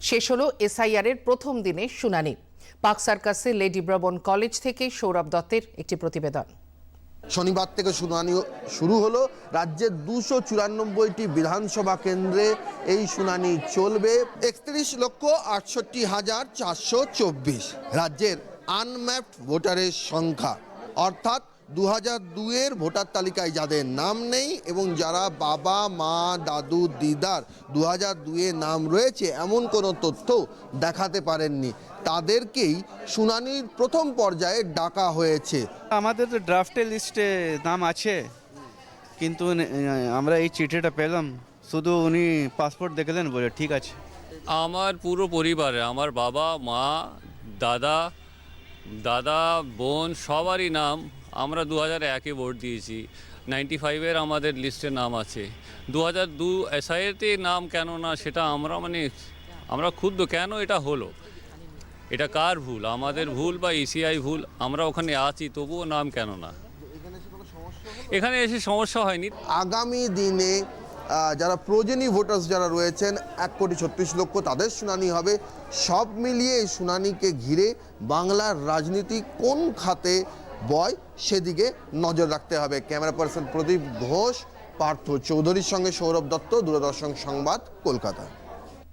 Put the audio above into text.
শেষ হলো এসআইআর এর প্রথম দিনের শুনানি। পার্ক সার্কাসে লেডি ব্রাবন কলেজ থেকে সৌরভ দত্তের একটি প্রতিবেদন। শনিবার থেকে শুনানি শুরু হলো। রাজ্যের 294টি বিধানসভা কেন্দ্রে এই শুনানি চলবে। 31,68,424 রাজ্যের আনম্যাপড ভোটারের সংখ্যা, অর্থাৎ 2002-এর ভোটার তালিকায় যাদের নাম নেই এবং যারা বাবা মা দাদু দিদার 2002-এ নাম রয়েছে এমন কোনো তথ্য দেখাতে পারেননি, তাদেরকেই শুনানির প্রথম পর্যায়ে ডাকা হয়েছে। আমাদের তো ড্রাফটের লিস্টে নাম আছে, কিন্তু আমরা এই চিঠিটা পেলাম, শুধু উনি পাসপোর্ট দেখলেন, বলে ঠিক আছে। আমার পুরো পরিবারে আমার বাবা মা দাদা বোন সবারই নাম, আমরা 2001-এ ভোট দিয়েছি। 95-এর আমাদের লিস্টে নাম আছে। 2002 এসআইআরতে নাম কেন না সেটা আমরা ক্ষুব্ধ, কেন এটা হলো? এটা কার ভুল? আমাদের ভুল বা ইসিআই ভুল? আমরা ওখানে আছি, তবুও নাম কেন না? এখানে এসে সমস্যা হয়নি। আগামী দিনে যারা প্রয়োজনীয় ভোটার্স যারা রয়েছেন 1,36,00,000 তাদের শুনানি হবে। সব মিলিয়ে এই শুনানিকে ঘিরে বাংলার রাজনীতি কোন খাতে বয় সেদিকে নজর রাখতে হবে। ক্যামেরা পার্সন প্রদীপ ঘোষ, পার্থ চৌধুরীর সঙ্গে সৌরভ দত্ত, দূরদর্শন সংবাদ, কলকাতা।